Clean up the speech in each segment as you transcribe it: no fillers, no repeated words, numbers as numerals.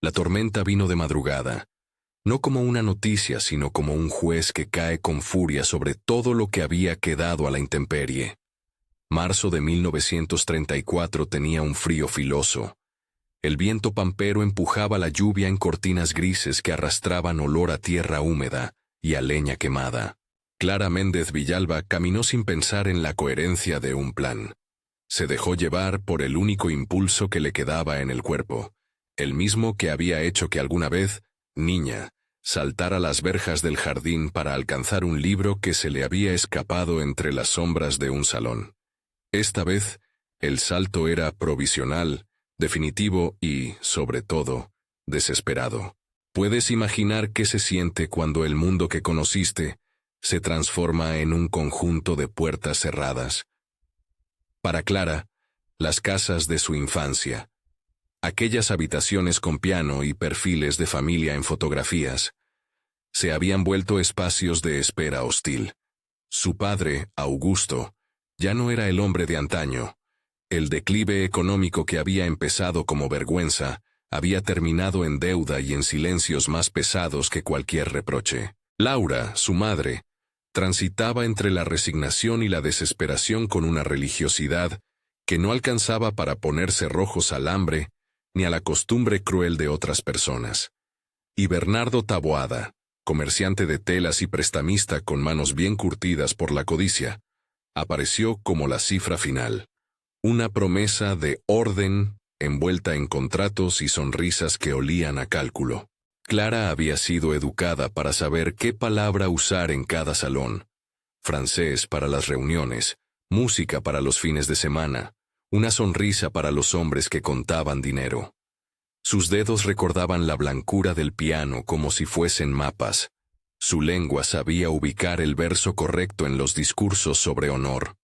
La tormenta vino de madrugada, no como una noticia, sino como un juez que cae con furia sobre todo lo que había quedado a la intemperie. Marzo de 1934 tenía un frío filoso. El viento pampero empujaba la lluvia en cortinas grises que arrastraban olor a tierra húmeda y a leña quemada. Clara Méndez Villalba caminó sin pensar en la coherencia de un plan. Se dejó llevar por el único impulso que le quedaba en el cuerpo, el mismo que había hecho que alguna vez, niña, saltara las verjas del jardín para alcanzar un libro que se le había escapado entre las sombras de un salón. Esta vez, el salto era provisional, definitivo y, sobre todo, desesperado. ¿Puedes imaginar qué se siente cuando el mundo que conociste se transforma en un conjunto de puertas cerradas? Para Clara, las casas de su infancia, aquellas habitaciones con piano y perfiles de familia en fotografías, se habían vuelto espacios de espera hostil. Su padre, Augusto, ya no era el hombre de antaño. El declive económico que había empezado como vergüenza había terminado en deuda y en silencios más pesados que cualquier reproche. Laura, su madre, transitaba entre la resignación y la desesperación con una religiosidad que no alcanzaba para ponerse rojos al hambre ni a la costumbre cruel de otras personas. Y Bernardo Taboada, comerciante de telas y prestamista con manos bien curtidas por la codicia, apareció como la cifra final. Una promesa de orden envuelta en contratos y sonrisas que olían a cálculo. Clara había sido educada para saber qué palabra usar en cada salón. Francés para las reuniones, música para los fines de semana, una sonrisa para los hombres que contaban dinero. Sus dedos recordaban la blancura del piano como si fuesen mapas. Su lengua sabía ubicar el verso correcto en los discursos sobre honor.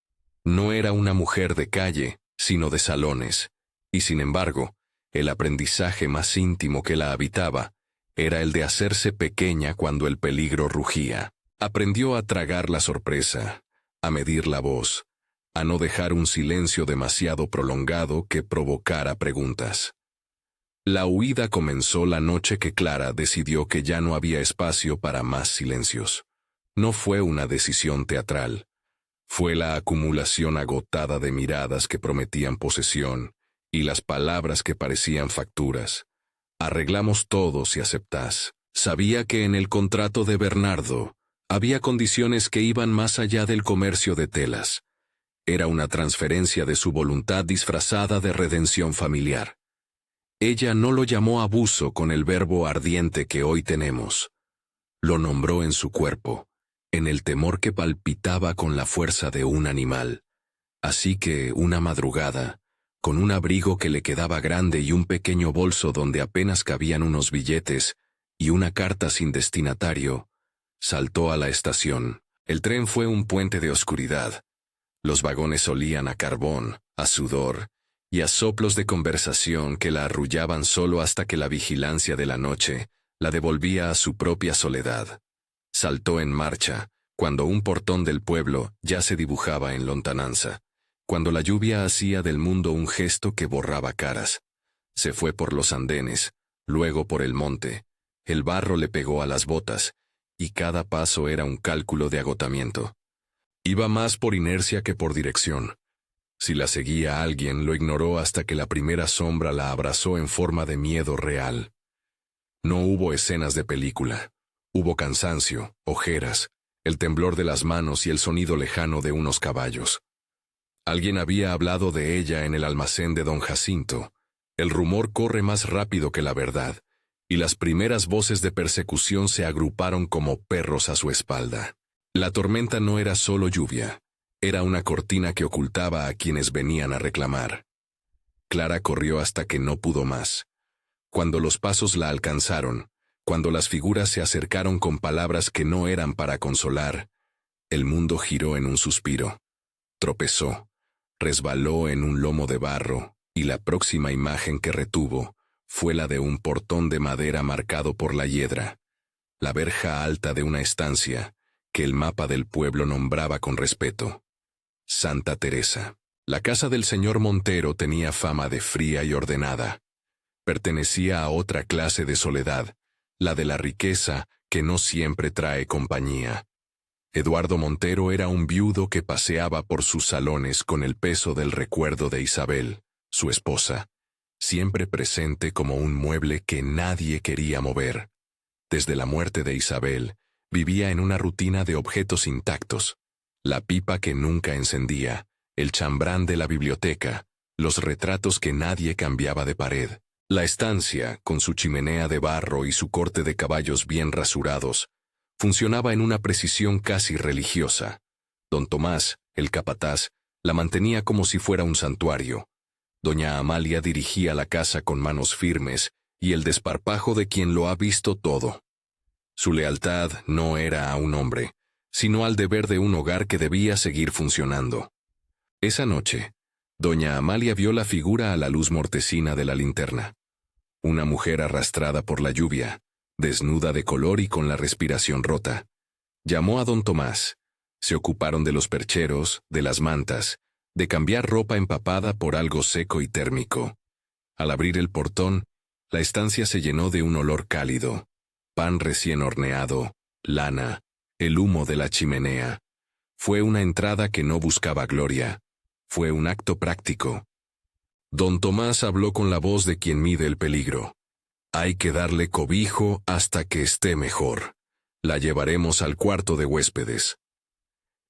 No era una mujer de calle, sino de salones, y sin embargo, el aprendizaje más íntimo que la habitaba era el de hacerse pequeña cuando el peligro rugía. Aprendió a tragar la sorpresa, a medir la voz, a no dejar un silencio demasiado prolongado que provocara preguntas. La huida comenzó la noche que Clara decidió que ya no había espacio para más silencios. No fue una decisión teatral. Fue la acumulación agotada de miradas que prometían posesión y las palabras que parecían facturas. Arreglamos todo si aceptás. Sabía que en el contrato de Bernardo había condiciones que iban más allá del comercio de telas. Era una transferencia de su voluntad disfrazada de redención familiar. Ella no lo llamó abuso con el verbo ardiente que hoy tenemos. Lo nombró en su cuerpo, en el temor que palpitaba con la fuerza de un animal. Así que, una madrugada, con un abrigo que le quedaba grande y un pequeño bolso donde apenas cabían unos billetes y una carta sin destinatario, saltó a la estación. El tren fue un puente de oscuridad. Los vagones olían a carbón, a sudor y a soplos de conversación que la arrullaban solo hasta que la vigilancia de la noche la devolvía a su propia soledad. Saltó en marcha, cuando un portón del pueblo ya se dibujaba en lontananza, cuando la lluvia hacía del mundo un gesto que borraba caras. Se fue por los andenes, luego por el monte. El barro le pegó a las botas, y cada paso era un cálculo de agotamiento. Iba más por inercia que por dirección. Si la seguía alguien, lo ignoró hasta que la primera sombra la abrazó en forma de miedo real. No hubo escenas de película. Hubo cansancio, ojeras, el temblor de las manos y el sonido lejano de unos caballos. Alguien había hablado de ella en el almacén de don Jacinto. El rumor corre más rápido que la verdad, y las primeras voces de persecución se agruparon como perros a su espalda. La tormenta no era solo lluvia, era una cortina que ocultaba a quienes venían a reclamar. Clara corrió hasta que no pudo más. Cuando los pasos la alcanzaron, cuando las figuras se acercaron con palabras que no eran para consolar, el mundo giró en un suspiro. Tropezó, resbaló en un lomo de barro, y la próxima imagen que retuvo fue la de un portón de madera marcado por la hiedra, la verja alta de una estancia que el mapa del pueblo nombraba con respeto. Santa Teresa. La casa del señor Montero tenía fama de fría y ordenada. Pertenecía a otra clase de soledad, la de la riqueza que no siempre trae compañía. Eduardo Montero era un viudo que paseaba por sus salones con el peso del recuerdo de Isabel, su esposa, siempre presente como un mueble que nadie quería mover. Desde la muerte de Isabel, vivía en una rutina de objetos intactos: la pipa que nunca encendía, el chambrán de la biblioteca, los retratos que nadie cambiaba de pared. La estancia, con su chimenea de barro y su corte de caballos bien rasurados, funcionaba en una precisión casi religiosa. Don Tomás, el capataz, la mantenía como si fuera un santuario. Doña Amalia dirigía la casa con manos firmes y el desparpajo de quien lo ha visto todo. Su lealtad no era a un hombre, sino al deber de un hogar que debía seguir funcionando. Esa noche, doña Amalia vio la figura a la luz mortecina de la linterna. Una mujer arrastrada por la lluvia, desnuda de color y con la respiración rota. Llamó a don Tomás. Se ocuparon de los percheros, de las mantas, de cambiar ropa empapada por algo seco y térmico. Al abrir el portón, la estancia se llenó de un olor cálido: pan recién horneado, lana, el humo de la chimenea. Fue una entrada que no buscaba gloria. Fue un acto práctico. Don Tomás habló con la voz de quien mide el peligro. Hay que darle cobijo hasta que esté mejor. La llevaremos al cuarto de huéspedes.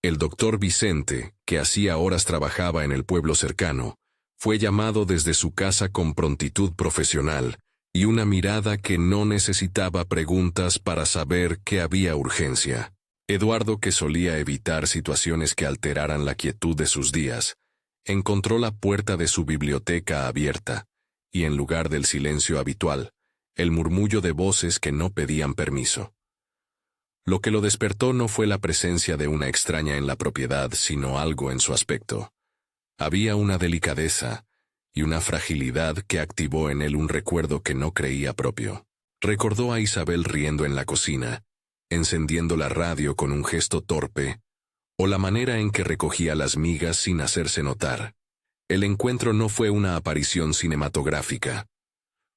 El doctor Vicente, que hacía horas trabajaba en el pueblo cercano, fue llamado desde su casa con prontitud profesional y una mirada que no necesitaba preguntas para saber que había urgencia. Eduardo, que solía evitar situaciones que alteraran la quietud de sus días, encontró la puerta de su biblioteca abierta, y en lugar del silencio habitual, el murmullo de voces que no pedían permiso. Lo que lo despertó no fue la presencia de una extraña en la propiedad, sino algo en su aspecto. Había una delicadeza y una fragilidad que activó en él un recuerdo que no creía propio. Recordó a Isabel riendo en la cocina, encendiendo la radio con un gesto torpe, o la manera en que recogía las migas sin hacerse notar. El encuentro no fue una aparición cinematográfica.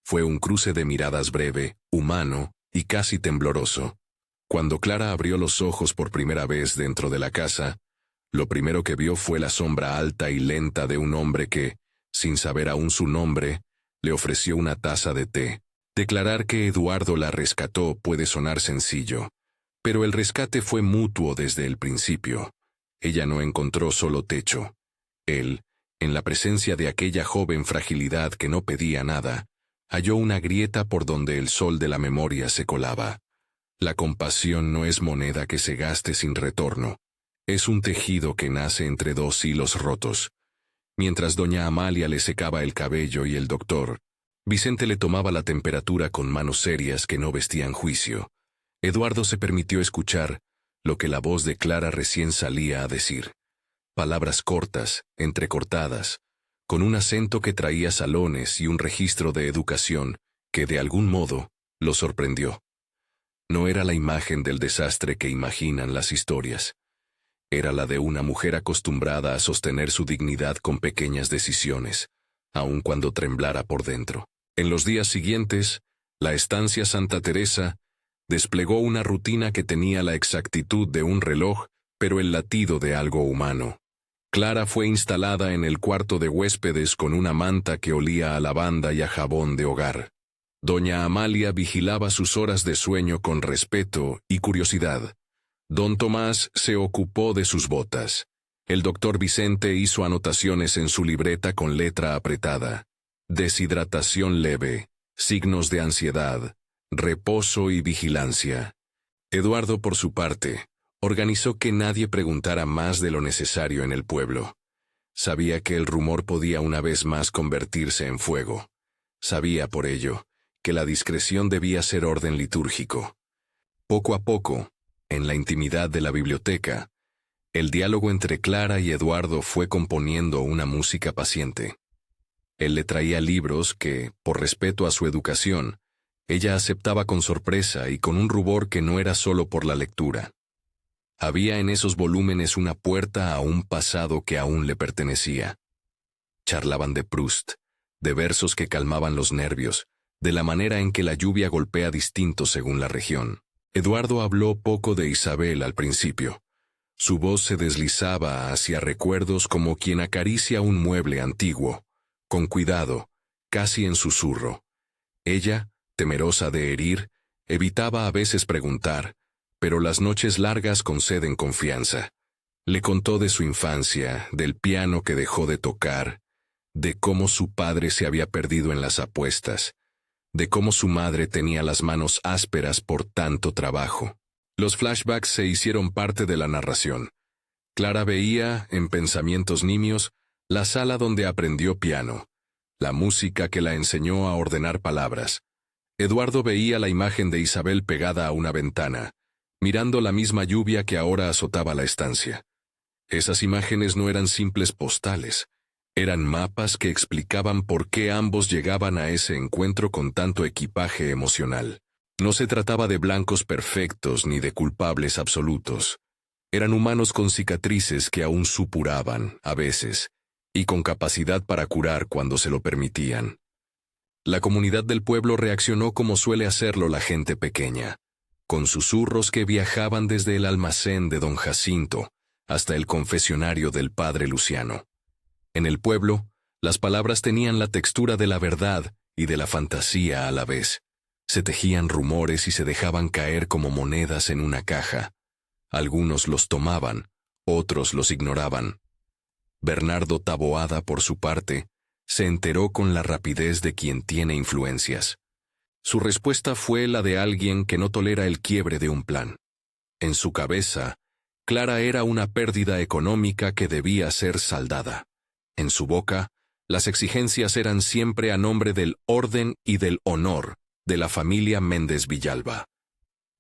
Fue un cruce de miradas breve, humano y casi tembloroso. Cuando Clara abrió los ojos por primera vez dentro de la casa, lo primero que vio fue la sombra alta y lenta de un hombre que, sin saber aún su nombre, le ofreció una taza de té. Declarar que Eduardo la rescató puede sonar sencillo, pero el rescate fue mutuo desde el principio. Ella no encontró solo techo. Él, en la presencia de aquella joven fragilidad que no pedía nada, halló una grieta por donde el sol de la memoria se colaba. La compasión no es moneda que se gaste sin retorno. Es un tejido que nace entre dos hilos rotos. Mientras doña Amalia le secaba el cabello y el doctor, Vicente le tomaba la temperatura con manos serias que no vestían juicio, Eduardo se permitió escuchar lo que la voz de Clara recién salía a decir. Palabras cortas, entrecortadas, con un acento que traía salones y un registro de educación que, de algún modo, lo sorprendió. No era la imagen del desastre que imaginan las historias. Era la de una mujer acostumbrada a sostener su dignidad con pequeñas decisiones, aun cuando temblara por dentro. En los días siguientes, la estancia Santa Teresa desplegó una rutina que tenía la exactitud de un reloj, pero el latido de algo humano. Clara fue instalada en el cuarto de huéspedes con una manta que olía a lavanda y a jabón de hogar. Doña Amalia vigilaba sus horas de sueño con respeto y curiosidad. Don Tomás se ocupó de sus botas. El doctor Vicente hizo anotaciones en su libreta con letra apretada. Deshidratación leve, signos de ansiedad, reposo y vigilancia. Eduardo, por su parte, organizó que nadie preguntara más de lo necesario en el pueblo. Sabía que el rumor podía una vez más convertirse en fuego. Sabía, por ello, que la discreción debía ser orden litúrgico. Poco a poco, en la intimidad de la biblioteca, el diálogo entre Clara y Eduardo fue componiendo una música paciente. Él le traía libros que, por respeto a su educación, ella aceptaba con sorpresa y con un rubor que no era solo por la lectura. Había en esos volúmenes una puerta a un pasado que aún le pertenecía. Charlaban de Proust, de versos que calmaban los nervios, de la manera en que la lluvia golpea distinto según la región. Eduardo habló poco de Isabel al principio. Su voz se deslizaba hacia recuerdos como quien acaricia un mueble antiguo, con cuidado, casi en susurro. Ella, temerosa de herir, evitaba a veces preguntar, pero las noches largas conceden confianza. Le contó de su infancia, del piano que dejó de tocar, de cómo su padre se había perdido en las apuestas, de cómo su madre tenía las manos ásperas por tanto trabajo. Los flashbacks se hicieron parte de la narración. Clara veía, en pensamientos nimios, la sala donde aprendió piano, la música que la enseñó a ordenar palabras. Eduardo veía la imagen de Isabel pegada a una ventana, mirando la misma lluvia que ahora azotaba la estancia. Esas imágenes no eran simples postales, eran mapas que explicaban por qué ambos llegaban a ese encuentro con tanto equipaje emocional. No se trataba de blancos perfectos ni de culpables absolutos. Eran humanos con cicatrices que aún supuraban, a veces, y con capacidad para curar cuando se lo permitían. La comunidad del pueblo reaccionó como suele hacerlo la gente pequeña, con susurros que viajaban desde el almacén de don Jacinto hasta el confesionario del padre Luciano. En el pueblo, las palabras tenían la textura de la verdad y de la fantasía a la vez. Se tejían rumores y se dejaban caer como monedas en una caja. Algunos los tomaban, otros los ignoraban. Bernardo Taboada, por su parte, se enteró con la rapidez de quien tiene influencias. Su respuesta fue la de alguien que no tolera el quiebre de un plan. En su cabeza, Clara era una pérdida económica que debía ser saldada. En su boca, las exigencias eran siempre a nombre del orden y del honor de la familia Méndez Villalba.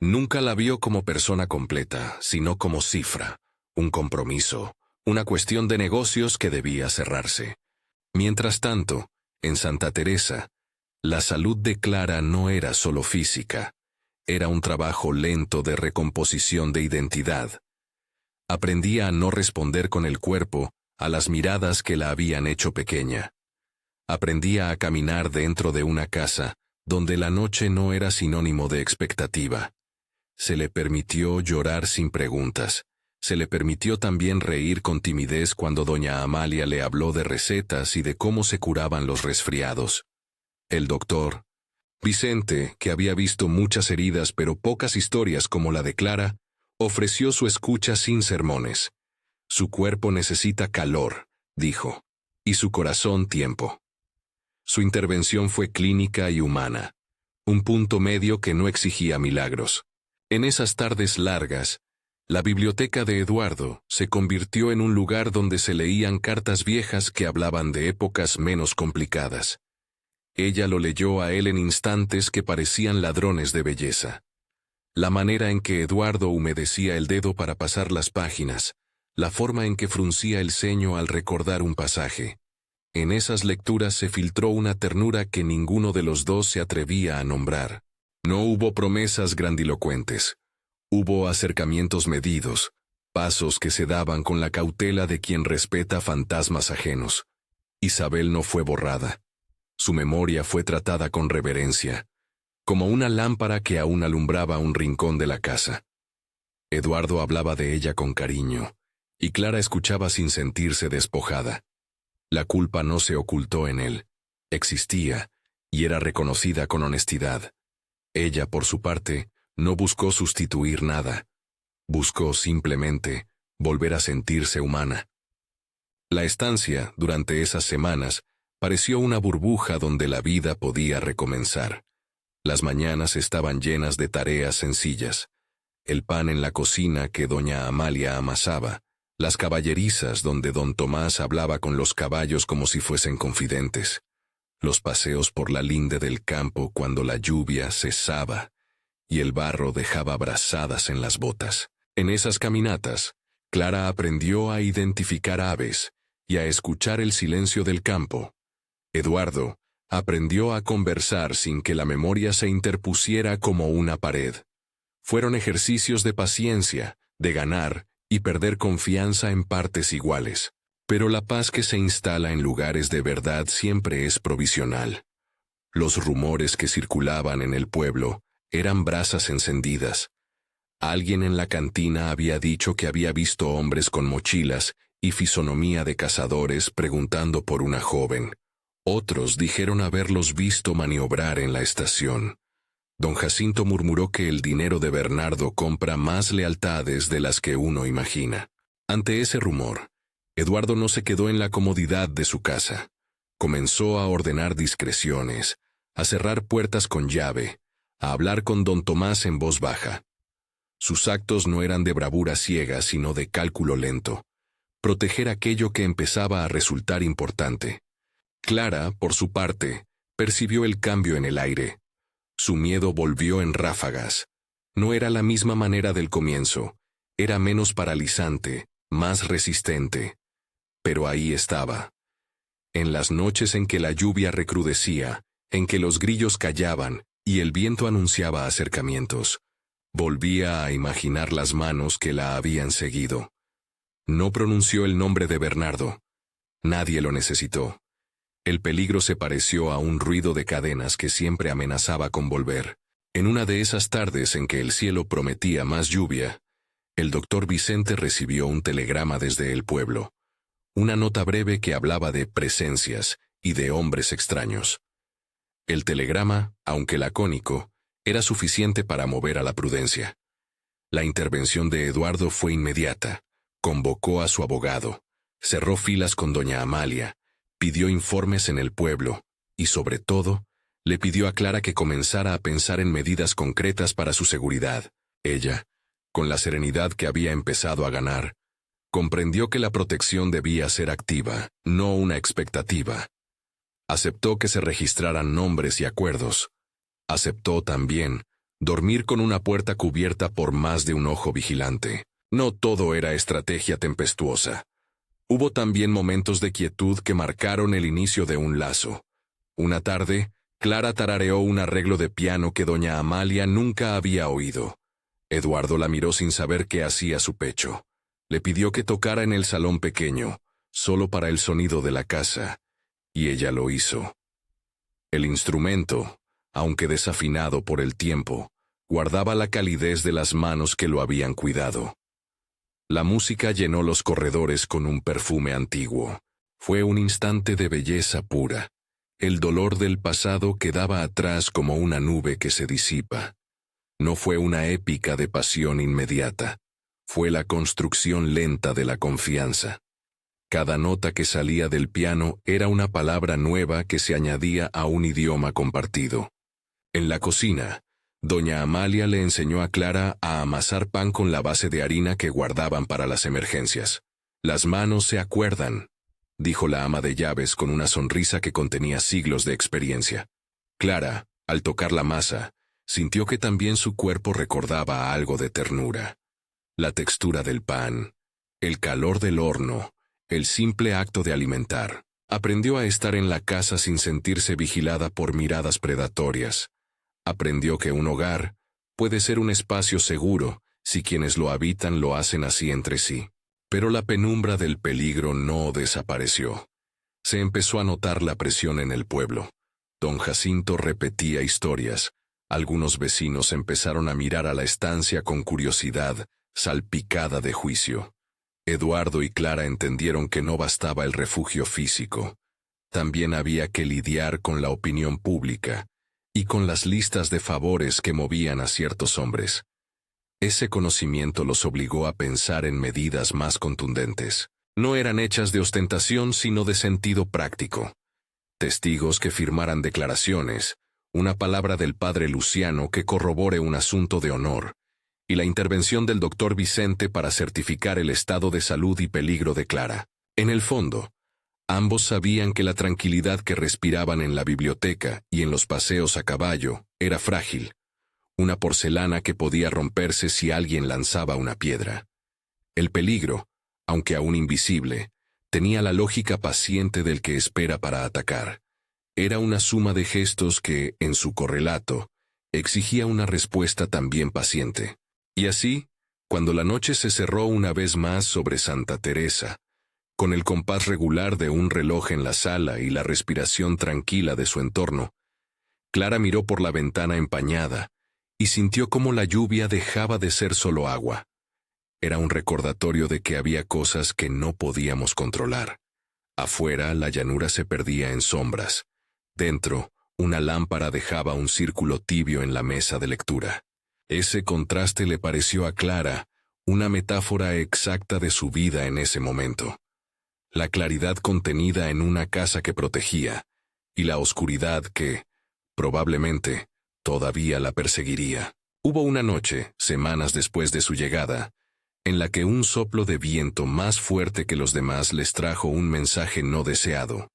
Nunca la vio como persona completa, sino como cifra, un compromiso, una cuestión de negocios que debía cerrarse. Mientras tanto, en Santa Teresa, la salud de Clara no era solo física, era un trabajo lento de recomposición de identidad. Aprendía a no responder con el cuerpo a las miradas que la habían hecho pequeña. Aprendía a caminar dentro de una casa donde la noche no era sinónimo de expectativa. Se le permitió llorar sin preguntas. Se le permitió también reír con timidez cuando doña Amalia le habló de recetas y de cómo se curaban los resfriados. El doctor, Vicente, que había visto muchas heridas pero pocas historias como la de Clara, ofreció su escucha sin sermones. Su cuerpo necesita calor, dijo, y su corazón tiempo. Su intervención fue clínica y humana, un punto medio que no exigía milagros. En esas tardes largas, la biblioteca de Eduardo se convirtió en un lugar donde se leían cartas viejas que hablaban de épocas menos complicadas. Ella lo leyó a él en instantes que parecían ladrones de belleza. La manera en que Eduardo humedecía el dedo para pasar las páginas, la forma en que fruncía el ceño al recordar un pasaje. En esas lecturas se filtró una ternura que ninguno de los dos se atrevía a nombrar. No hubo promesas grandilocuentes. Hubo acercamientos medidos, pasos que se daban con la cautela de quien respeta fantasmas ajenos. Isabel no fue borrada. Su memoria fue tratada con reverencia, como una lámpara que aún alumbraba un rincón de la casa. Eduardo hablaba de ella con cariño, y Clara escuchaba sin sentirse despojada. La culpa no se ocultó en él, existía, y era reconocida con honestidad. Ella, por su parte, no buscó sustituir nada. Buscó simplemente volver a sentirse humana. La estancia, durante esas semanas, pareció una burbuja donde la vida podía recomenzar. Las mañanas estaban llenas de tareas sencillas. El pan en la cocina que doña Amalia amasaba, las caballerizas donde don Tomás hablaba con los caballos como si fuesen confidentes, los paseos por la linde del campo cuando la lluvia cesaba y el barro dejaba brazadas en las botas. En esas caminatas, Clara aprendió a identificar aves y a escuchar el silencio del campo. Eduardo aprendió a conversar sin que la memoria se interpusiera como una pared. Fueron ejercicios de paciencia, de ganar y perder confianza en partes iguales. Pero la paz que se instala en lugares de verdad siempre es provisional. Los rumores que circulaban en el pueblo eran brasas encendidas. Alguien en la cantina había dicho que había visto hombres con mochilas y fisonomía de cazadores preguntando por una joven. Otros dijeron haberlos visto maniobrar en la estación. Don Jacinto murmuró que el dinero de Bernardo compra más lealtades de las que uno imagina. Ante ese rumor, Eduardo no se quedó en la comodidad de su casa. Comenzó a ordenar discreciones, a cerrar puertas con llave, a hablar con don Tomás en voz baja. Sus actos no eran de bravura ciega, sino de cálculo lento. Proteger aquello que empezaba a resultar importante. Clara, por su parte, percibió el cambio en el aire. Su miedo volvió en ráfagas. No era la misma manera del comienzo. Era menos paralizante, más resistente. Pero ahí estaba. En las noches en que la lluvia recrudecía, en que los grillos callaban y el viento anunciaba acercamientos, volvía a imaginar las manos que la habían seguido. No pronunció el nombre de Bernardo. Nadie lo necesitó. El peligro se pareció a un ruido de cadenas que siempre amenazaba con volver. En una de esas tardes en que el cielo prometía más lluvia, el doctor Vicente recibió un telegrama desde el pueblo. Una nota breve que hablaba de presencias y de hombres extraños. El telegrama, aunque lacónico, era suficiente para mover a la prudencia. La intervención de Eduardo fue inmediata. Convocó a su abogado, cerró filas con doña Amalia, pidió informes en el pueblo y, sobre todo, le pidió a Clara que comenzara a pensar en medidas concretas para su seguridad. Ella, con la serenidad que había empezado a ganar, comprendió que la protección debía ser activa, no una expectativa. Aceptó que se registraran nombres y acuerdos. Aceptó también dormir con una puerta cubierta por más de un ojo vigilante. No todo era estrategia tempestuosa. Hubo también momentos de quietud que marcaron el inicio de un lazo. Una tarde, Clara tarareó un arreglo de piano que doña Amalia nunca había oído. Eduardo la miró sin saber qué hacía su pecho. Le pidió que tocara en el salón pequeño, solo para el sonido de la casa, y ella lo hizo. El instrumento, aunque desafinado por el tiempo, guardaba la calidez de las manos que lo habían cuidado. La música llenó los corredores con un perfume antiguo. Fue un instante de belleza pura. El dolor del pasado quedaba atrás como una nube que se disipa. No fue una épica de pasión inmediata. Fue la construcción lenta de la confianza. Cada nota que salía del piano era una palabra nueva que se añadía a un idioma compartido. En la cocina, doña Amalia le enseñó a Clara a amasar pan con la base de harina que guardaban para las emergencias. «Las manos se acuerdan», dijo la ama de llaves con una sonrisa que contenía siglos de experiencia. Clara, al tocar la masa, sintió que también su cuerpo recordaba algo de ternura. La textura del pan, el calor del horno, el simple acto de alimentar. Aprendió a estar en la casa sin sentirse vigilada por miradas predatorias. Aprendió que un hogar puede ser un espacio seguro si quienes lo habitan lo hacen así entre sí. Pero la penumbra del peligro no desapareció. Se empezó a notar la presión en el pueblo. Don Jacinto repetía historias. Algunos vecinos empezaron a mirar a la estancia con curiosidad, salpicada de juicio. Eduardo y Clara entendieron que no bastaba el refugio físico. También había que lidiar con la opinión pública y con las listas de favores que movían a ciertos hombres. Ese conocimiento los obligó a pensar en medidas más contundentes. No eran hechas de ostentación, sino de sentido práctico. Testigos que firmaran declaraciones, una palabra del padre Luciano que corrobore un asunto de honor, y la intervención del doctor Vicente para certificar el estado de salud y peligro de Clara. En el fondo, ambos sabían que la tranquilidad que respiraban en la biblioteca y en los paseos a caballo era frágil, una porcelana que podía romperse si alguien lanzaba una piedra. El peligro, aunque aún invisible, tenía la lógica paciente del que espera para atacar. Era una suma de gestos que, en su correlato, exigía una respuesta también paciente. Y así, cuando la noche se cerró una vez más sobre Santa Teresa, Con el compás regular de un reloj en la sala y la respiración tranquila de su entorno, Clara miró por la ventana empañada y sintió cómo la lluvia dejaba de ser solo agua. Era un recordatorio de que había cosas que no podíamos controlar. Afuera, la llanura se perdía en sombras. Dentro, una lámpara dejaba un círculo tibio en la mesa de lectura. Ese contraste le pareció a Clara una metáfora exacta de su vida en ese momento. La claridad contenida en una casa que protegía, y la oscuridad que, probablemente, todavía la perseguiría. Hubo una noche, semanas después de su llegada, en la que un soplo de viento más fuerte que los demás les trajo un mensaje no deseado.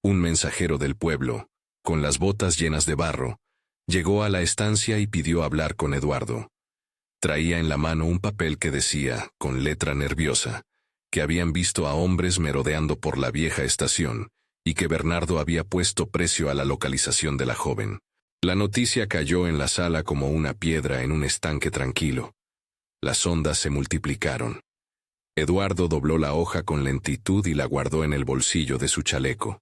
Un mensajero del pueblo, con las botas llenas de barro, llegó a la estancia y pidió hablar con Eduardo. Traía en la mano un papel que decía, con letra nerviosa, que habían visto a hombres merodeando por la vieja estación y que Bernardo había puesto precio a la localización de la joven. La noticia cayó en la sala como una piedra en un estanque tranquilo. Las ondas se multiplicaron. Eduardo dobló la hoja con lentitud y la guardó en el bolsillo de su chaleco.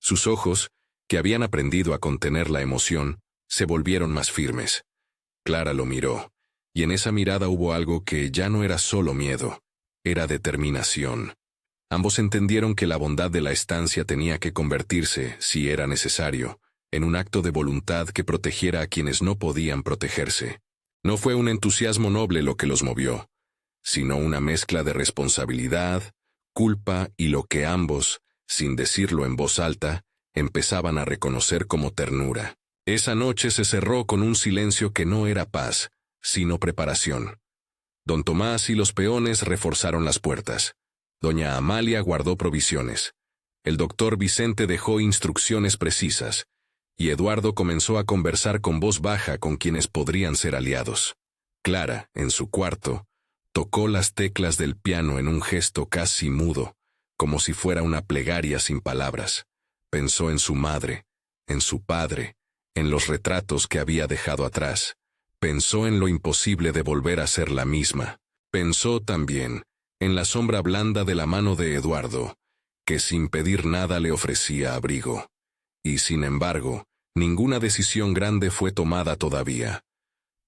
Sus ojos, que habían aprendido a contener la emoción, se volvieron más firmes. Clara lo miró, y en esa mirada hubo algo que ya no era solo miedo, era determinación. Ambos entendieron que la bondad de la estancia tenía que convertirse, si era necesario, en un acto de voluntad que protegiera a quienes no podían protegerse. No fue un entusiasmo noble lo que los movió, sino una mezcla de responsabilidad, culpa y lo que ambos, sin decirlo en voz alta, empezaban a reconocer como ternura. Esa noche se cerró con un silencio que no era paz, sino preparación. Don Tomás y los peones reforzaron las puertas. Doña Amalia guardó provisiones. El doctor Vicente dejó instrucciones precisas, y Eduardo comenzó a conversar con voz baja con quienes podrían ser aliados. Clara, en su cuarto, tocó las teclas del piano en un gesto casi mudo, como si fuera una plegaria sin palabras. Pensó en su madre, en su padre, en los retratos que había dejado atrás. Pensó en lo imposible de volver a ser la misma. Pensó también en la sombra blanda de la mano de Eduardo, que sin pedir nada le ofrecía abrigo. Y sin embargo, ninguna decisión grande fue tomada todavía.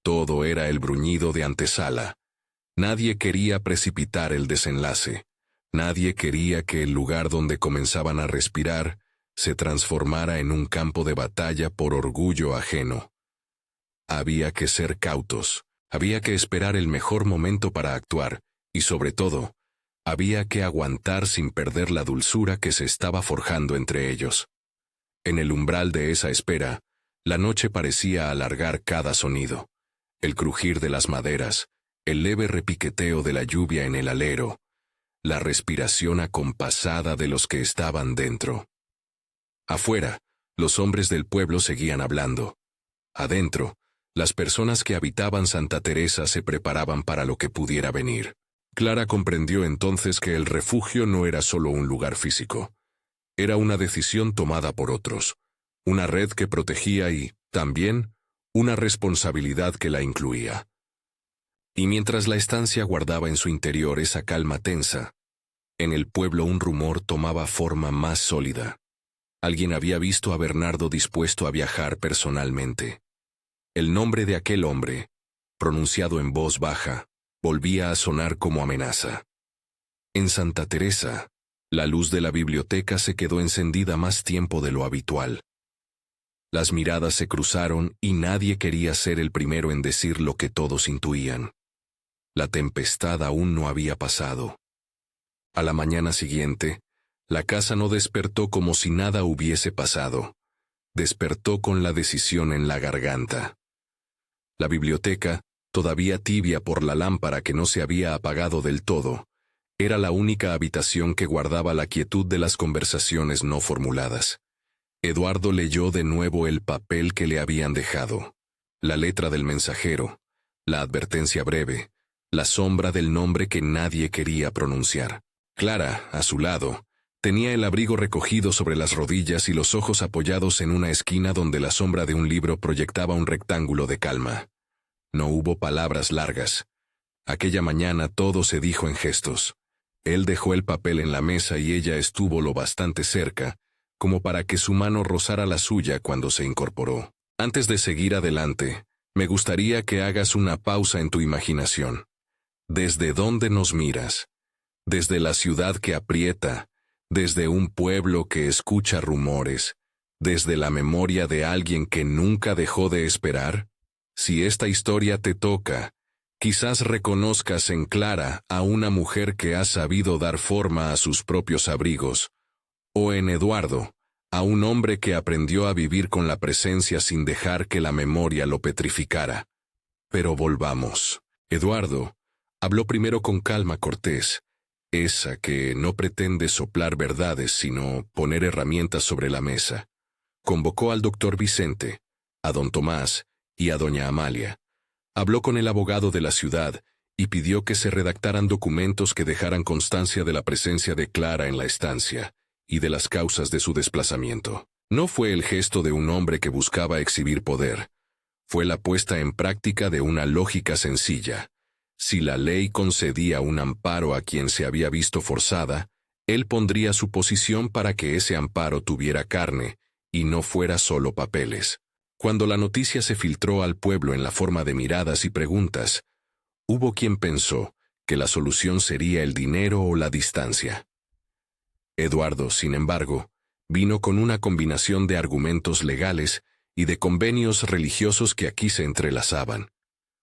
Todo era el bruñido de antesala. Nadie quería precipitar el desenlace. Nadie quería que el lugar donde comenzaban a respirar se transformara en un campo de batalla por orgullo ajeno. Había que ser cautos, había que esperar el mejor momento para actuar, y sobre todo, había que aguantar sin perder la dulzura que se estaba forjando entre ellos. En el umbral de esa espera, la noche parecía alargar cada sonido. El crujir de las maderas, el leve repiqueteo de la lluvia en el alero, la respiración acompasada de los que estaban dentro. Afuera, los hombres del pueblo seguían hablando. Adentro, las personas que habitaban Santa Teresa se preparaban para lo que pudiera venir. Clara comprendió entonces que el refugio no era solo un lugar físico. Era una decisión tomada por otros, una red que protegía y, también, una responsabilidad que la incluía. Y mientras la estancia guardaba en su interior esa calma tensa, en el pueblo un rumor tomaba forma más sólida. Alguien había visto a Bernardo dispuesto a viajar personalmente. El nombre de aquel hombre, pronunciado en voz baja, volvía a sonar como amenaza. En Santa Teresa, la luz de la biblioteca se quedó encendida más tiempo de lo habitual. Las miradas se cruzaron y nadie quería ser el primero en decir lo que todos intuían. La tempestad aún no había pasado. A la mañana siguiente, la casa no despertó como si nada hubiese pasado. Despertó con la decisión en la garganta. La biblioteca, todavía tibia por la lámpara que no se había apagado del todo, era la única habitación que guardaba la quietud de las conversaciones no formuladas. Eduardo leyó de nuevo el papel que le habían dejado, la letra del mensajero, la advertencia breve, la sombra del nombre que nadie quería pronunciar. Clara, a su lado, tenía el abrigo recogido sobre las rodillas y los ojos apoyados en una esquina donde la sombra de un libro proyectaba un rectángulo de calma. No hubo palabras largas. Aquella mañana todo se dijo en gestos. Él dejó el papel en la mesa y ella estuvo lo bastante cerca, como para que su mano rozara la suya cuando se incorporó. Antes de seguir adelante, me gustaría que hagas una pausa en tu imaginación. ¿Desde dónde nos miras? ¿Desde la ciudad que aprieta? ¿Desde un pueblo que escucha rumores? ¿Desde la memoria de alguien que nunca dejó de esperar? Si esta historia te toca, quizás reconozcas en Clara a una mujer que ha sabido dar forma a sus propios abrigos, o en Eduardo, a un hombre que aprendió a vivir con la presencia sin dejar que la memoria lo petrificara. Pero volvamos. Eduardo habló primero con calma cortés, esa que no pretende soplar verdades sino poner herramientas sobre la mesa. Convocó al doctor Vicente, a don Tomás y a doña Amalia. Habló con el abogado de la ciudad y pidió que se redactaran documentos que dejaran constancia de la presencia de Clara en la estancia y de las causas de su desplazamiento. No fue el gesto de un hombre que buscaba exhibir poder. Fue la puesta en práctica de una lógica sencilla. Si la ley concedía un amparo a quien se había visto forzada, él pondría su posición para que ese amparo tuviera carne y no fuera solo papeles. Cuando la noticia se filtró al pueblo en la forma de miradas y preguntas, hubo quien pensó que la solución sería el dinero o la distancia. Eduardo, sin embargo, vino con una combinación de argumentos legales y de convenios religiosos que aquí se entrelazaban.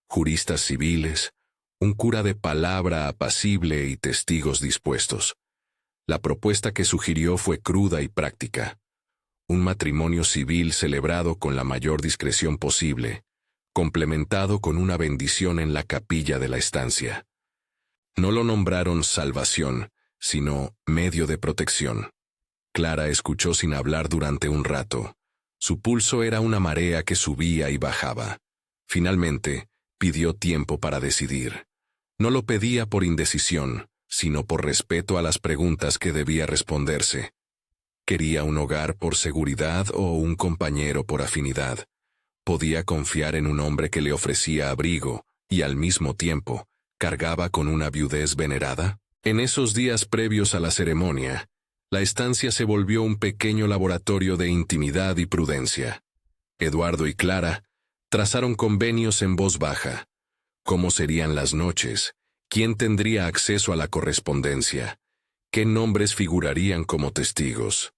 Juristas civiles, un cura de palabra apacible y testigos dispuestos. La propuesta que sugirió fue cruda y práctica. Un matrimonio civil celebrado con la mayor discreción posible, complementado con una bendición en la capilla de la estancia. No lo nombraron salvación, sino medio de protección. Clara escuchó sin hablar durante un rato. Su pulso era una marea que subía y bajaba. Finalmente, pidió tiempo para decidir. No lo pedía por indecisión, sino por respeto a las preguntas que debía responderse. ¿Quería un hogar por seguridad o un compañero por afinidad? Podía confiar en un hombre que le ofrecía abrigo y al mismo tiempo cargaba con una viudez venerada. En esos días previos a la ceremonia, la estancia se volvió un pequeño laboratorio de intimidad y prudencia. Eduardo y Clara trazaron convenios en voz baja. ¿Cómo serían las noches? ¿Quién tendría acceso a la correspondencia? ¿Qué nombres figurarían como testigos?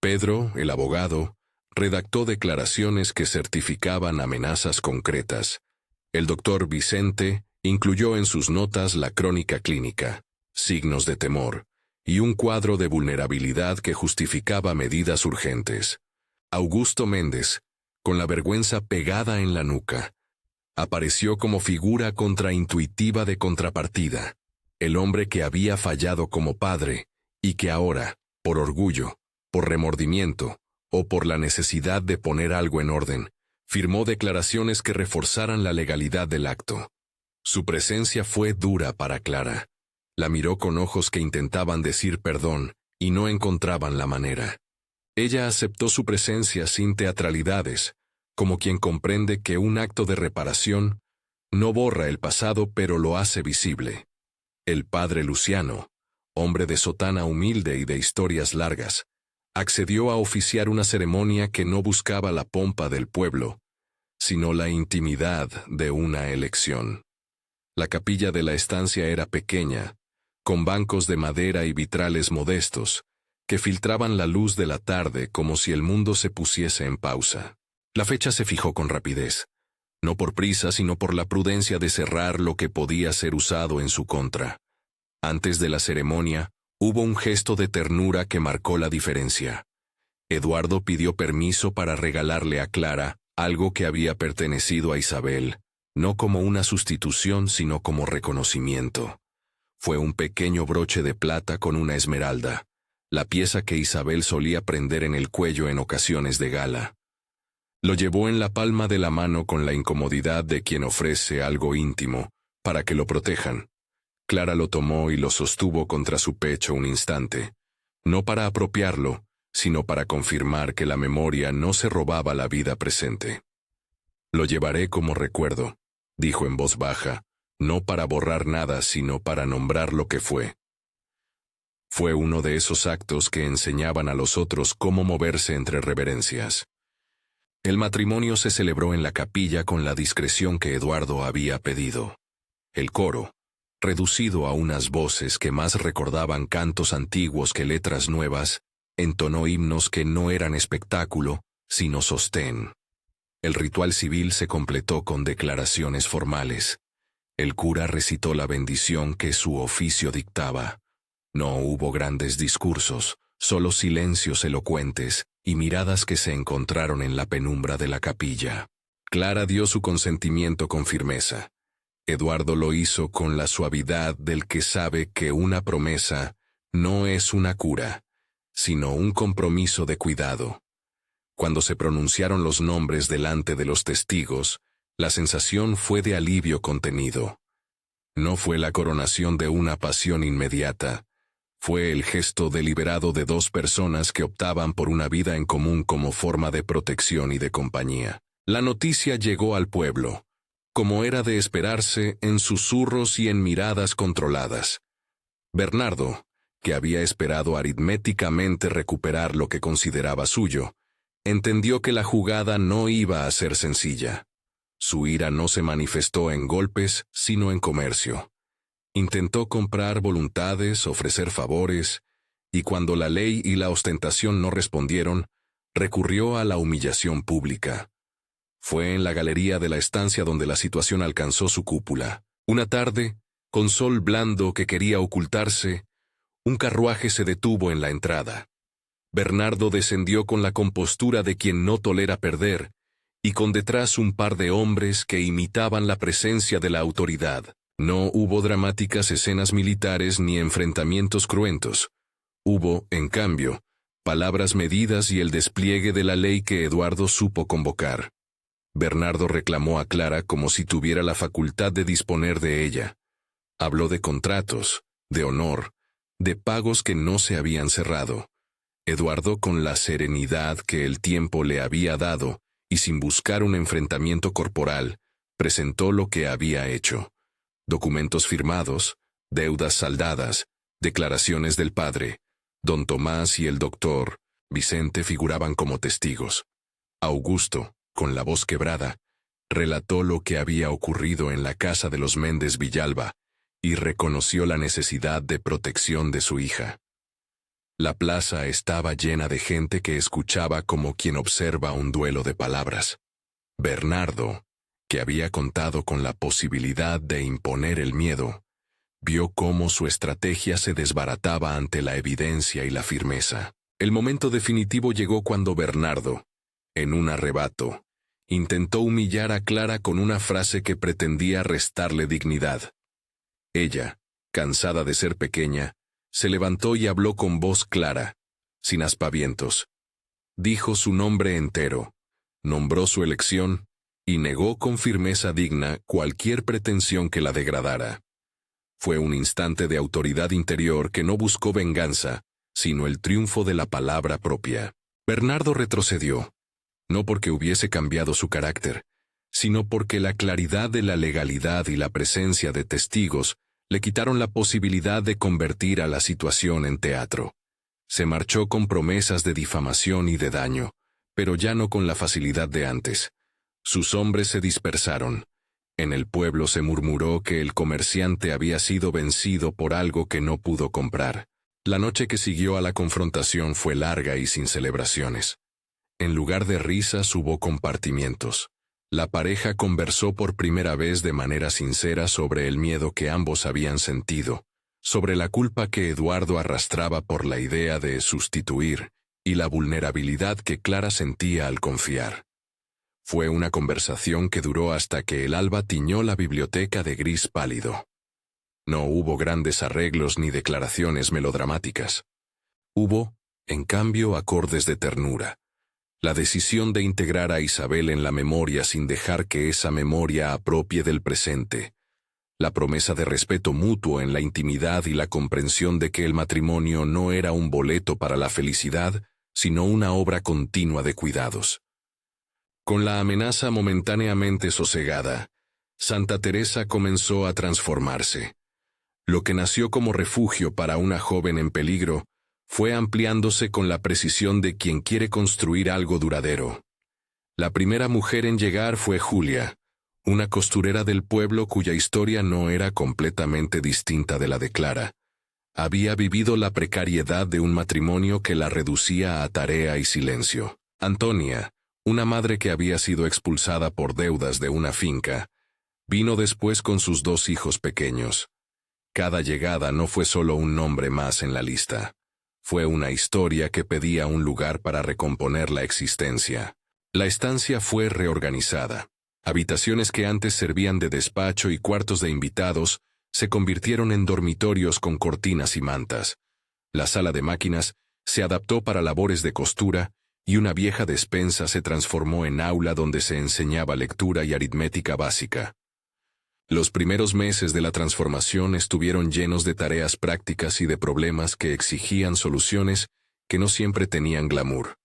Pedro, el abogado, redactó declaraciones que certificaban amenazas concretas. El doctor Vicente incluyó en sus notas la crónica clínica, signos de temor, y un cuadro de vulnerabilidad que justificaba medidas urgentes. Augusto Méndez, con la vergüenza pegada en la nuca, apareció como figura contraintuitiva de contrapartida, el hombre que había fallado como padre y que ahora, por orgullo, por remordimiento o por la necesidad de poner algo en orden, firmó declaraciones que reforzaran la legalidad del acto. Su presencia fue dura para Clara. La miró con ojos que intentaban decir perdón y no encontraban la manera. Ella aceptó su presencia sin teatralidades, como quien comprende que un acto de reparación no borra el pasado pero lo hace visible. El padre Luciano, hombre de sotana humilde y de historias largas, accedió a oficiar una ceremonia que no buscaba la pompa del pueblo, sino la intimidad de una elección. La capilla de la estancia era pequeña, con bancos de madera y vitrales modestos, que filtraban la luz de la tarde como si el mundo se pusiese en pausa. La fecha se fijó con rapidez, no por prisa sino por la prudencia de cerrar lo que podía ser usado en su contra. Antes de la ceremonia, hubo un gesto de ternura que marcó la diferencia. Eduardo pidió permiso para regalarle a Clara algo que había pertenecido a Isabel, no como una sustitución sino como reconocimiento. Fue un pequeño broche de plata con una esmeralda, la pieza que Isabel solía prender en el cuello en ocasiones de gala. Lo llevó en la palma de la mano con la incomodidad de quien ofrece algo íntimo, para que lo protejan. Clara lo tomó y lo sostuvo contra su pecho un instante, no para apropiarlo, sino para confirmar que la memoria no se robaba la vida presente. Lo llevaré como recuerdo, dijo en voz baja, no para borrar nada, sino para nombrar lo que fue. Fue uno de esos actos que enseñaban a los otros cómo moverse entre reverencias. El matrimonio se celebró en la capilla con la discreción que Eduardo había pedido. El coro, reducido a unas voces que más recordaban cantos antiguos que letras nuevas, entonó himnos que no eran espectáculo, sino sostén. El ritual civil se completó con declaraciones formales. El cura recitó la bendición que su oficio dictaba. No hubo grandes discursos, solo silencios elocuentes y miradas que se encontraron en la penumbra de la capilla. Clara dio su consentimiento con firmeza. Eduardo lo hizo con la suavidad del que sabe que una promesa no es una cura, sino un compromiso de cuidado. Cuando se pronunciaron los nombres delante de los testigos, la sensación fue de alivio contenido. No fue la coronación de una pasión inmediata. Fue el gesto deliberado de dos personas que optaban por una vida en común como forma de protección y de compañía. La noticia llegó al pueblo, como era de esperarse, en susurros y en miradas controladas. Bernardo, que había esperado aritméticamente recuperar lo que consideraba suyo, entendió que la jugada no iba a ser sencilla. Su ira no se manifestó en golpes, sino en comercio. Intentó comprar voluntades, ofrecer favores, y cuando la ley y la ostentación no respondieron, recurrió a la humillación pública. Fue en la galería de la estancia donde la situación alcanzó su cúpula. Una tarde, con sol blando que quería ocultarse, un carruaje se detuvo en la entrada. Bernardo descendió con la compostura de quien no tolera perder, y con detrás un par de hombres que imitaban la presencia de la autoridad. No hubo dramáticas escenas militares ni enfrentamientos cruentos. Hubo, en cambio, palabras medidas y el despliegue de la ley que Eduardo supo convocar. Bernardo reclamó a Clara como si tuviera la facultad de disponer de ella. Habló de contratos, de honor, de pagos que no se habían cerrado. Eduardo, con la serenidad que el tiempo le había dado, y sin buscar un enfrentamiento corporal, presentó lo que había hecho. Documentos firmados, deudas saldadas, declaraciones del padre. Don Tomás y el doctor Vicente figuraban como testigos. Augusto, con la voz quebrada, relató lo que había ocurrido en la casa de los Méndez Villalba y reconoció la necesidad de protección de su hija. La plaza estaba llena de gente que escuchaba como quien observa un duelo de palabras. Bernardo, que había contado con la posibilidad de imponer el miedo, vio cómo su estrategia se desbarataba ante la evidencia y la firmeza. El momento definitivo llegó cuando Bernardo, en un arrebato, intentó humillar a Clara con una frase que pretendía restarle dignidad. Ella, cansada de ser pequeña, se levantó y habló con voz clara, sin aspavientos. Dijo su nombre entero, nombró su elección y negó con firmeza digna cualquier pretensión que la degradara. Fue un instante de autoridad interior que no buscó venganza, sino el triunfo de la palabra propia. Bernardo retrocedió, no porque hubiese cambiado su carácter, sino porque la claridad de la legalidad y la presencia de testigos le quitaron la posibilidad de convertir a la situación en teatro. Se marchó con promesas de difamación y de daño, pero ya no con la facilidad de antes. Sus hombres se dispersaron. En el pueblo se murmuró que el comerciante había sido vencido por algo que no pudo comprar. La noche que siguió a la confrontación fue larga y sin celebraciones. En lugar de risas hubo compartimientos. La pareja conversó por primera vez de manera sincera sobre el miedo que ambos habían sentido, sobre la culpa que Eduardo arrastraba por la idea de sustituir y la vulnerabilidad que Clara sentía al confiar. Fue una conversación que duró hasta que el alba tiñó la biblioteca de gris pálido. No hubo grandes arreglos ni declaraciones melodramáticas. Hubo, en cambio, acordes de ternura. La decisión de integrar a Isabel en la memoria sin dejar que esa memoria apropie del presente. La promesa de respeto mutuo en la intimidad y la comprensión de que el matrimonio no era un boleto para la felicidad, sino una obra continua de cuidados. Con la amenaza momentáneamente sosegada, Santa Teresa comenzó a transformarse. Lo que nació como refugio para una joven en peligro fue ampliándose con la precisión de quien quiere construir algo duradero. La primera mujer en llegar fue Julia, una costurera del pueblo cuya historia no era completamente distinta de la de Clara. Había vivido la precariedad de un matrimonio que la reducía a tarea y silencio. Antonia, una madre que había sido expulsada por deudas de una finca, vino después con sus 2 hijos pequeños. Cada llegada no fue solo un nombre más en la lista. Fue una historia que pedía un lugar para recomponer la existencia. La estancia fue reorganizada. Habitaciones que antes servían de despacho y cuartos de invitados se convirtieron en dormitorios con cortinas y mantas. La sala de máquinas se adaptó para labores de costura y una vieja despensa se transformó en aula donde se enseñaba lectura y aritmética básica. Los primeros meses de la transformación estuvieron llenos de tareas prácticas y de problemas que exigían soluciones que no siempre tenían glamour.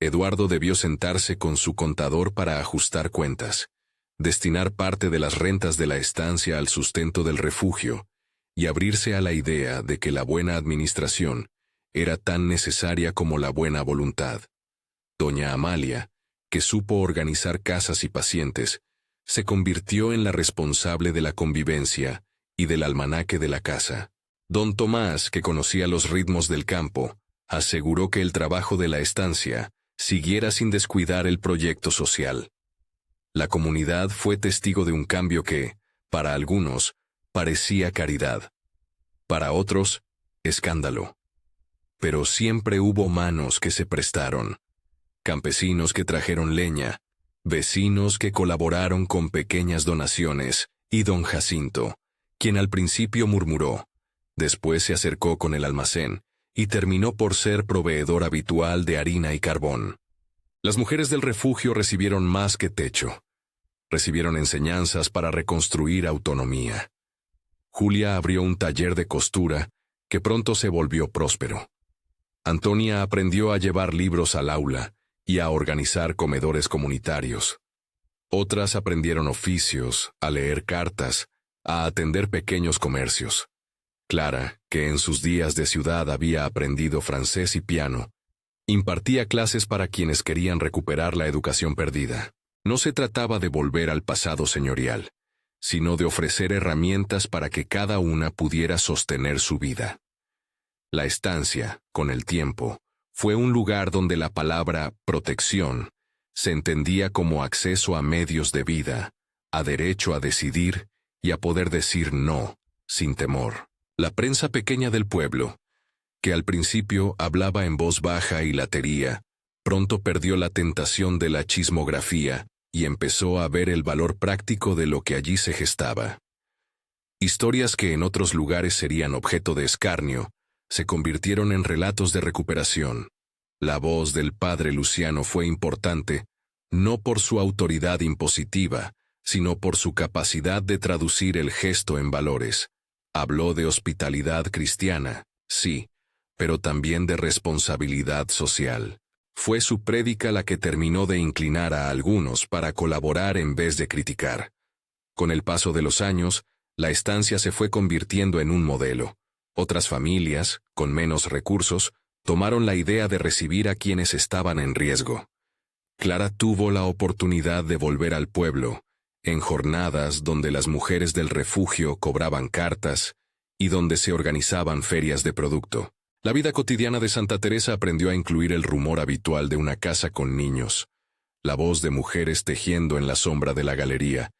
Eduardo debió sentarse con su contador para ajustar cuentas, destinar parte de las rentas de la estancia al sustento del refugio y abrirse a la idea de que la buena administración era tan necesaria como la buena voluntad. Doña Amalia, que supo organizar casas y pacientes, se convirtió en la responsable de la convivencia y del almanaque de la casa. Don Tomás, que conocía los ritmos del campo, aseguró que el trabajo de la estancia siguiera sin descuidar el proyecto social. La comunidad fue testigo de un cambio que, para algunos, parecía caridad. Para otros, escándalo. Pero siempre hubo manos que se prestaron. Campesinos que trajeron leña, vecinos que colaboraron con pequeñas donaciones, y don Jacinto, quien al principio murmuró, después se acercó con el almacén, y terminó por ser proveedor habitual de harina y carbón. Las mujeres del refugio recibieron más que techo. Recibieron enseñanzas para reconstruir autonomía. Julia abrió un taller de costura que pronto se volvió próspero. Antonia aprendió a llevar libros al aula y a organizar comedores comunitarios. Otras aprendieron oficios, a leer cartas, a atender pequeños comercios. Clara, que en sus días de ciudad había aprendido francés y piano, impartía clases para quienes querían recuperar la educación perdida. No se trataba de volver al pasado señorial, sino de ofrecer herramientas para que cada una pudiera sostener su vida. La estancia, con el tiempo, fue un lugar donde la palabra protección se entendía como acceso a medios de vida, a derecho a decidir y a poder decir no, sin temor. La prensa pequeña del pueblo, que al principio hablaba en voz baja y latería, pronto perdió la tentación de la chismografía y empezó a ver el valor práctico de lo que allí se gestaba. Historias que en otros lugares serían objeto de escarnio, se convirtieron en relatos de recuperación. La voz del padre Luciano fue importante, no por su autoridad impositiva, sino por su capacidad de traducir el gesto en valores. Habló de hospitalidad cristiana, sí, pero también de responsabilidad social. Fue su prédica la que terminó de inclinar a algunos para colaborar en vez de criticar. Con el paso de los años, la estancia se fue convirtiendo en un modelo. Otras familias, con menos recursos, tomaron la idea de recibir a quienes estaban en riesgo. Clara tuvo la oportunidad de volver al pueblo, en jornadas donde las mujeres del refugio cobraban cartas y donde se organizaban ferias de producto. La vida cotidiana de Santa Teresa aprendió a incluir el rumor habitual de una casa con niños, la voz de mujeres tejiendo en la sombra de la galería,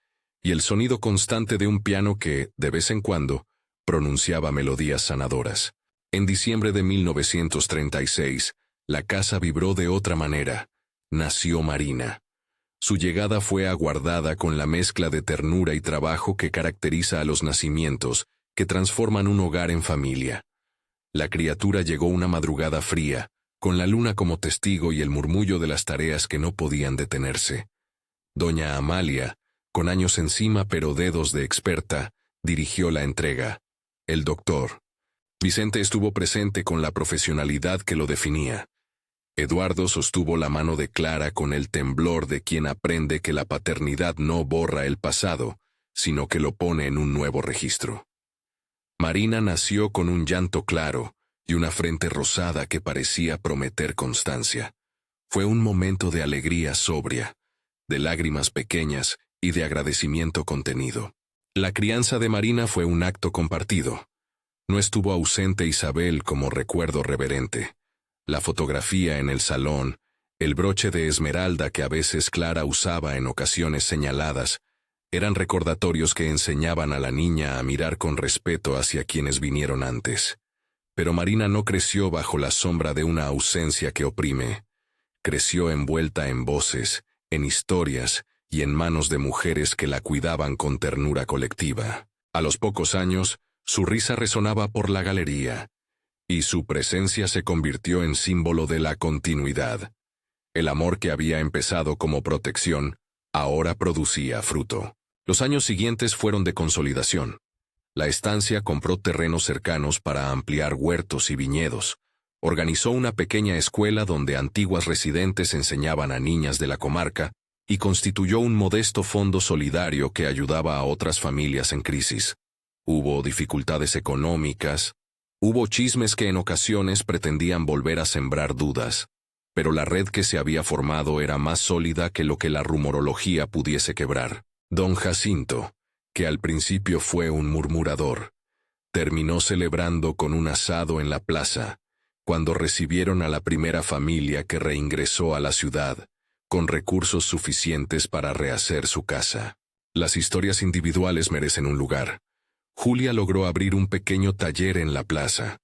y el sonido constante de un piano que, de vez en cuando, pronunciaba melodías sanadoras. En diciembre de 1936, la casa vibró de otra manera. Nació Marina. Su llegada fue aguardada con la mezcla de ternura y trabajo que caracteriza a los nacimientos, que transforman un hogar en familia. La criatura llegó una madrugada fría, con la luna como testigo y el murmullo de las tareas que no podían detenerse. Doña Amalia, con años encima pero dedos de experta, dirigió la entrega. El doctor Vicente estuvo presente con la profesionalidad que lo definía. Eduardo sostuvo la mano de Clara con el temblor de quien aprende que la paternidad no borra el pasado, sino que lo pone en un nuevo registro. Marina nació con un llanto claro y una frente rosada que parecía prometer constancia. Fue un momento de alegría sobria, de lágrimas pequeñas y de agradecimiento contenido. La crianza de Marina fue un acto compartido. No estuvo ausente Isabel como recuerdo reverente. La fotografía en el salón, el broche de esmeralda que a veces Clara usaba en ocasiones señaladas, eran recordatorios que enseñaban a la niña a mirar con respeto hacia quienes vinieron antes. Pero Marina no creció bajo la sombra de una ausencia que oprime. Creció envuelta en voces, en historias y en manos de mujeres que la cuidaban con ternura colectiva. A los pocos años, su risa resonaba por la galería, y su presencia se convirtió en símbolo de la continuidad. El amor que había empezado como protección, ahora producía fruto. Los años siguientes fueron de consolidación. La estancia compró terrenos cercanos para ampliar huertos y viñedos. Organizó una pequeña escuela donde antiguas residentes enseñaban a niñas de la comarca y constituyó un modesto fondo solidario que ayudaba a otras familias en crisis. Hubo dificultades económicas, hubo chismes que en ocasiones pretendían volver a sembrar dudas, pero la red que se había formado era más sólida que lo que la rumorología pudiese quebrar. Don Jacinto, que al principio fue un murmurador, terminó celebrando con un asado en la plaza, cuando recibieron a la primera familia que reingresó a la ciudad, con recursos suficientes para rehacer su casa. Las historias individuales merecen un lugar. Julia logró abrir un pequeño taller en la plaza.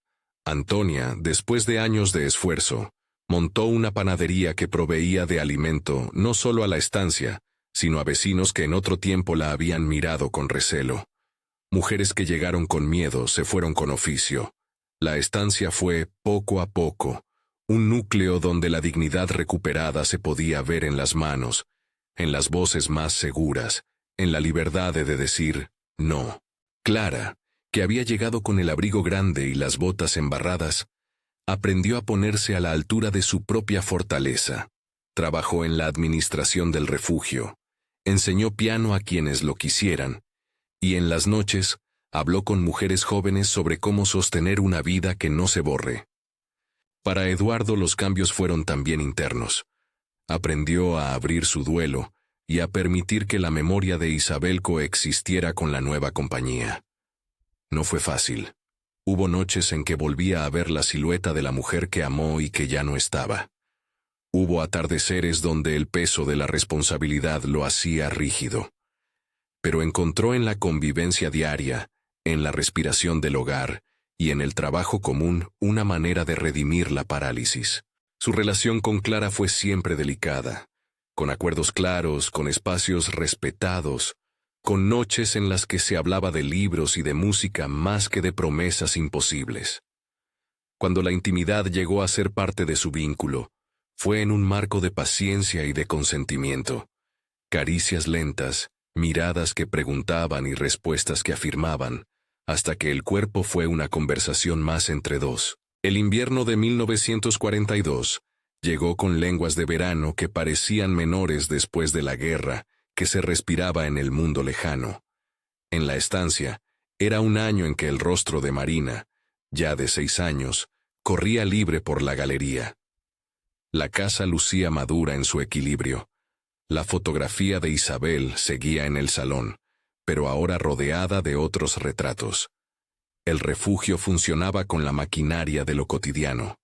Antonia, después de años de esfuerzo, montó una panadería que proveía de alimento no solo a la estancia, sino a vecinos que en otro tiempo la habían mirado con recelo. Mujeres que llegaron con miedo se fueron con oficio. La estancia fue, poco a poco, un núcleo donde la dignidad recuperada se podía ver en las manos, en las voces más seguras, en la libertad de decir no. Clara, que había llegado con el abrigo grande y las botas embarradas, aprendió a ponerse a la altura de su propia fortaleza. Trabajó en la administración del refugio, enseñó piano a quienes lo quisieran, y en las noches habló con mujeres jóvenes sobre cómo sostener una vida que no se borre. Para Eduardo los cambios fueron también internos. Aprendió a abrir su duelo y a permitir que la memoria de Isabel coexistiera con la nueva compañía. No fue fácil. Hubo noches en que volvía a ver la silueta de la mujer que amó y que ya no estaba. Hubo atardeceres donde el peso de la responsabilidad lo hacía rígido. Pero encontró en la convivencia diaria, en la respiración del hogar y en el trabajo común una manera de redimir la parálisis. Su relación con Clara fue siempre delicada, con acuerdos claros, con espacios respetados, con noches en las que se hablaba de libros y de música más que de promesas imposibles. Cuando la intimidad llegó a ser parte de su vínculo, fue en un marco de paciencia y de consentimiento. Caricias lentas, miradas que preguntaban y respuestas que afirmaban, hasta que el cuerpo fue una conversación más entre dos. El invierno de 1942 llegó con lenguas de verano que parecían menores después de la guerra que se respiraba en el mundo lejano. En la estancia, era un año en que el rostro de Marina, ya de 6 años, corría libre por la galería. La casa lucía madura en su equilibrio. La fotografía de Isabel seguía en el salón, pero ahora rodeada de otros retratos. El refugio funcionaba con la maquinaria de lo cotidiano.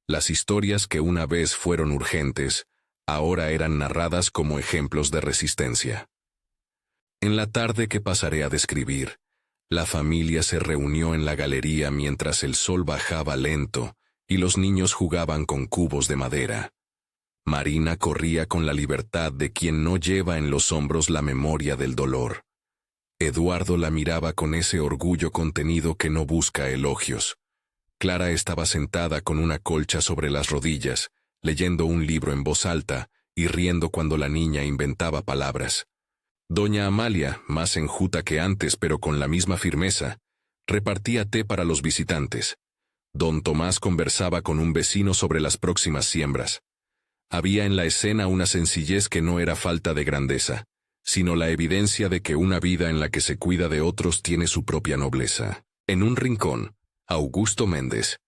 Las historias que una vez fueron urgentes, ahora eran narradas como ejemplos de resistencia. En la tarde que pasaré a describir, la familia se reunió en la galería mientras el sol bajaba lento y los niños jugaban con cubos de madera. Marina corría con la libertad de quien no lleva en los hombros la memoria del dolor. Eduardo la miraba con ese orgullo contenido que no busca elogios. Clara estaba sentada con una colcha sobre las rodillas, leyendo un libro en voz alta y riendo cuando la niña inventaba palabras. Doña Amalia, más enjuta que antes pero con la misma firmeza, repartía té para los visitantes. Don Tomás conversaba con un vecino sobre las próximas siembras. Había en la escena una sencillez que no era falta de grandeza, sino la evidencia de que una vida en la que se cuida de otros tiene su propia nobleza. En un rincón, Augusto Méndez,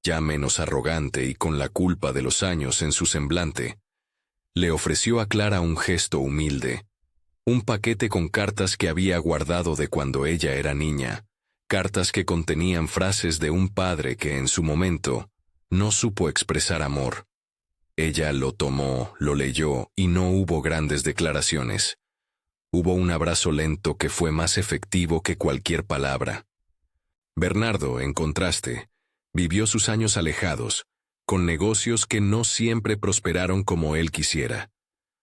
ya menos arrogante y con la culpa de los años en su semblante, le ofreció a Clara un gesto humilde, un paquete con cartas que había guardado de cuando ella era niña, cartas que contenían frases de un padre que en su momento no supo expresar amor. Ella lo tomó, lo leyó y no hubo grandes declaraciones. Hubo un abrazo lento que fue más efectivo que cualquier palabra. Bernardo, en contraste, vivió sus años alejados, con negocios que no siempre prosperaron como él quisiera.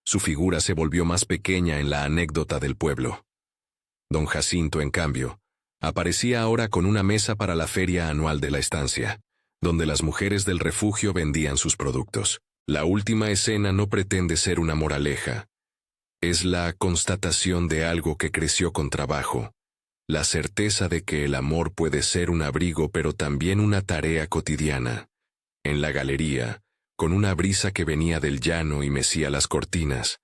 Su figura se volvió más pequeña en la anécdota del pueblo. Don Jacinto, en cambio, aparecía ahora con una mesa para la feria anual de la estancia, donde las mujeres del refugio vendían sus productos. La última escena no pretende ser una moraleja. Es la constatación de algo que creció con trabajo, la certeza de que el amor puede ser un abrigo pero también una tarea cotidiana. En la galería, con una brisa que venía del llano y mecía las cortinas,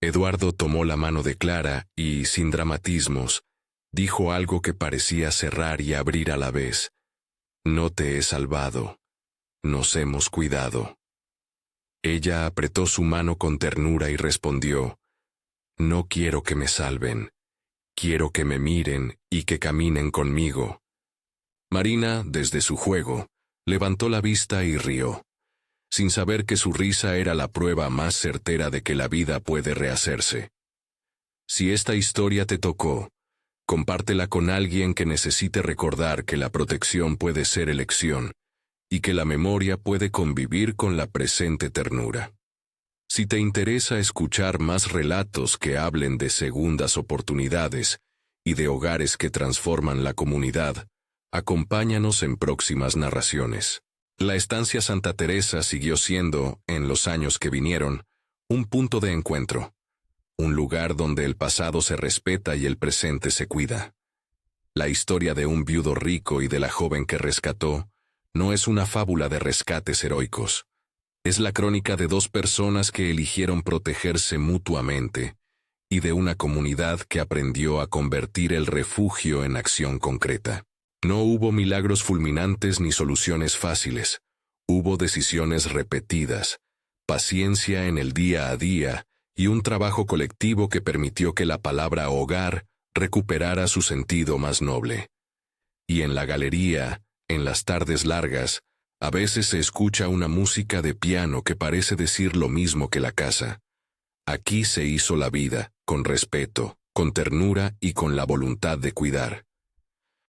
Eduardo tomó la mano de Clara y, sin dramatismos, dijo algo que parecía cerrar y abrir a la vez. No te he salvado. Nos hemos cuidado. Ella apretó su mano con ternura y respondió, no quiero que me salven. Quiero que me miren y que caminen conmigo. Marina, desde su juego, levantó la vista y rió, sin saber que su risa era la prueba más certera de que la vida puede rehacerse. Si esta historia te tocó, compártela con alguien que necesite recordar que la protección puede ser elección y que la memoria puede convivir con la presente ternura. Si te interesa escuchar más relatos que hablen de segundas oportunidades y de hogares que transforman la comunidad, acompáñanos en próximas narraciones. La estancia Santa Teresa siguió siendo, en los años que vinieron, un punto de encuentro, un lugar donde el pasado se respeta y el presente se cuida. La historia de un viudo rico y de la joven que rescató no es una fábula de rescates heroicos. Es la crónica de dos personas que eligieron protegerse mutuamente y de una comunidad que aprendió a convertir el refugio en acción concreta. No hubo milagros fulminantes ni soluciones fáciles. Hubo decisiones repetidas, paciencia en el día a día y un trabajo colectivo que permitió que la palabra hogar recuperara su sentido más noble. Y en la galería, en las tardes largas, a veces se escucha una música de piano que parece decir lo mismo que la casa. Aquí se hizo la vida, con respeto, con ternura y con la voluntad de cuidar.